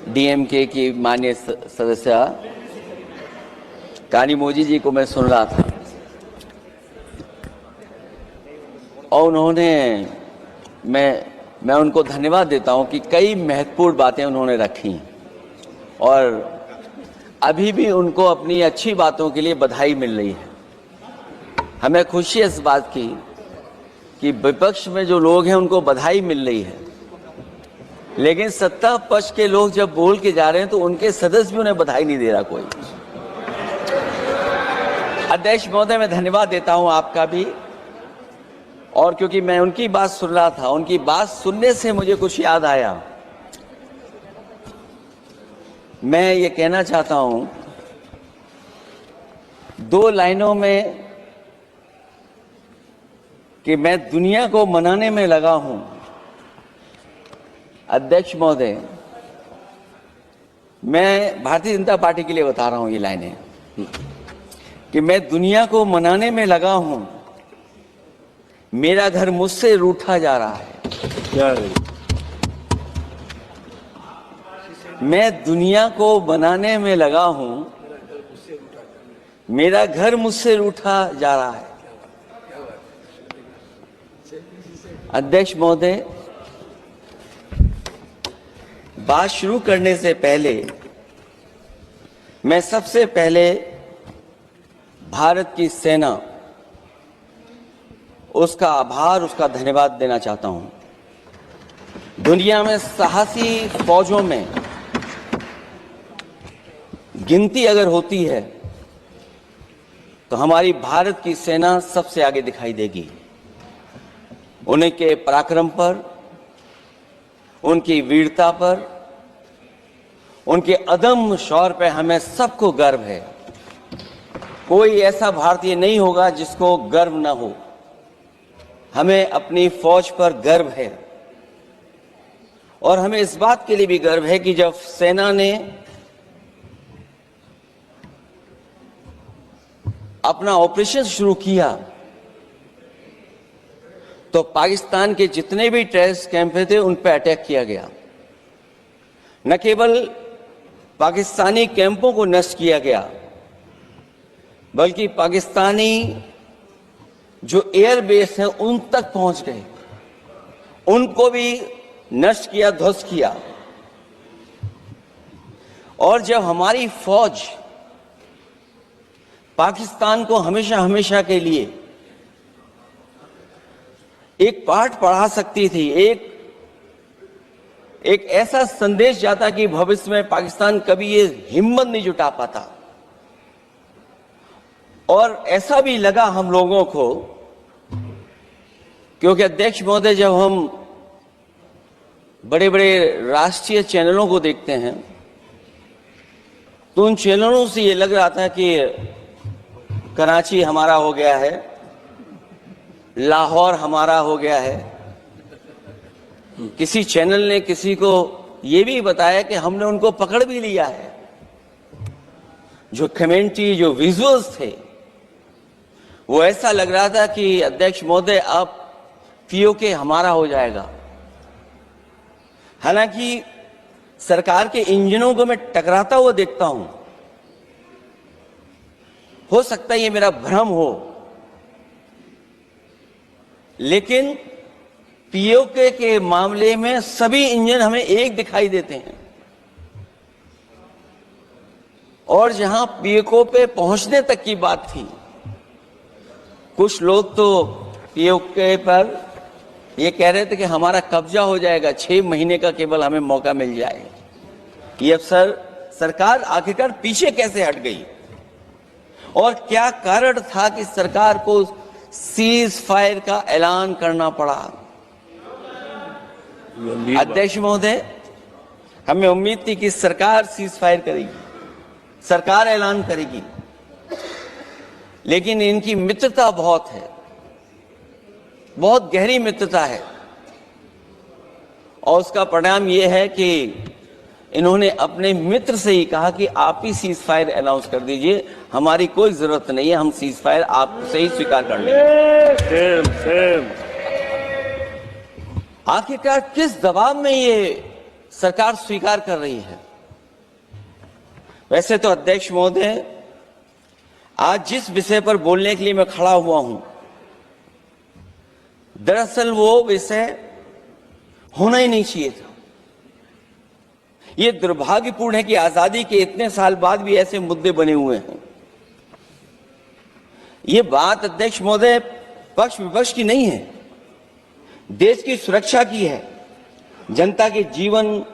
DMK की माननीय सदस्य कानिमोझी जी को मैं सुन रहा था और उन्होंने मैं उनको धन्यवाद देता हूं कि कई महत्वपूर्ण बातें उन्होंने रखी और अभी भी उनको अपनी अच्छी बातों के लिए बधाई मिल रही है। हमें खुशी है इस बात की कि विपक्ष में जो लोग हैं उनको बधाई मिल रही है, लेकिन सत्ता पक्ष के लोग जब बोल के जा रहे हैं तो उनके सदस्य भी उन्हें बधाई नहीं दे रहा कोई। अध्यक्ष महोदय, मैं धन्यवाद देता हूं आपका भी, और क्योंकि मैं उनकी बात सुन रहा था, उनकी बात सुनने से मुझे कुछ याद आया। मैं ये कहना चाहता हूं 2 लाइनों में कि मैं दुनिया को मनाने में लगा हूं। अध्यक्ष महोदय, मैं भारतीय जनता पार्टी के लिए बता रहा हूं ये लाइनें कि मैं दुनिया को मनाने में लगा हूं, मेरा घर मुझसे रूठा जा रहा है। मैं दुनिया को मनाने में लगा हूं, मेरा घर मुझसे रूठा जा रहा है। अध्यक्ष महोदय, बात शुरू करने से पहले मैं सबसे पहले भारत की सेना, उसका आभार, उसका धन्यवाद देना चाहता हूं। दुनिया में साहसी फौजों में गिनती अगर होती है तो हमारी भारत की सेना सबसे आगे दिखाई देगी। उनके पराक्रम पर, उनकी वीरता पर, उनके अदम्य शौर्य पर हमें सबको गर्व है। कोई ऐसा भारतीय नहीं होगा जिसको गर्व न हो। हमें अपनी फौज पर गर्व है और हमें इस बात के लिए भी गर्व है कि जब सेना ने अपना ऑपरेशन शुरू किया तो पाकिस्तान के जितने भी टेररिस्ट कैंप थे उन पर अटैक किया गया। न केवल पाकिस्तानी कैंपों को नष्ट किया गया, बल्कि पाकिस्तानी जो एयर बेस हैं उन तक पहुंच गए, उनको भी नष्ट किया, ध्वस्त किया। और जब हमारी फौज पाकिस्तान को हमेशा हमेशा के लिए एक पाठ पढ़ा सकती थी, एक ऐसा संदेश जाता कि भविष्य में पाकिस्तान कभी ये हिम्मत नहीं जुटा पाता। और ऐसा भी लगा हम लोगों को, क्योंकि अध्यक्ष महोदय, जब हम बड़े बड़े राष्ट्रीय चैनलों को देखते हैं तो उन चैनलों से ये लग रहा था कि कराची हमारा हो गया है, लाहौर हमारा हो गया है। किसी चैनल ने किसी को ये भी बताया कि हमने उनको पकड़ भी लिया है। जो कमेंट्री, जो विजुअल्स थे, वो ऐसा लग रहा था कि अध्यक्ष महोदय अब पीओके हमारा हो जाएगा। हालांकि सरकार के इंजनों को मैं टकराता हुआ देखता हूं। हो सकता है ये मेरा भ्रम हो, लेकिन पीओके के मामले में सभी इंजन हमें एक दिखाई देते हैं। और जहां पीओके पे पहुंचने तक की बात थी, कुछ लोग तो पीओके पर ये कह रहे थे कि हमारा कब्जा हो जाएगा, 6 महीने का केवल हमें मौका मिल जाए। ये अफसर सरकार आखिरकार पीछे कैसे हट गई और क्या कारण था कि सरकार को सीज फायर का ऐलान करना पड़ा? अध्यक्ष महोदय, हमें उम्मीद थी कि सरकार सीज फायर करेगी, सरकार ऐलान करेगी, लेकिन इनकी मित्रता बहुत है, बहुत गहरी मित्रता है। और उसका परिणाम यह है कि इन्होंने अपने मित्र से ही कहा कि आप ही सीज फायर अनाउंस कर दीजिए, हमारी कोई जरूरत नहीं है, हम सीज फायर आपसे ही स्वीकार कर लेंगे। आखिरकार किस दबाव में ये सरकार स्वीकार कर रही है। वैसे तो अध्यक्ष महोदय, आज जिस विषय पर बोलने के लिए मैं खड़ा हुआ हूं, दरअसल वो विषय होना ही नहीं चाहिए था। ये दुर्भाग्यपूर्ण है कि आजादी के इतने साल बाद भी ऐसे मुद्दे बने हुए हैं। ये बात अध्यक्ष महोदय पक्ष विपक्ष की नहीं है, देश की सुरक्षा की है, जनता के जीवन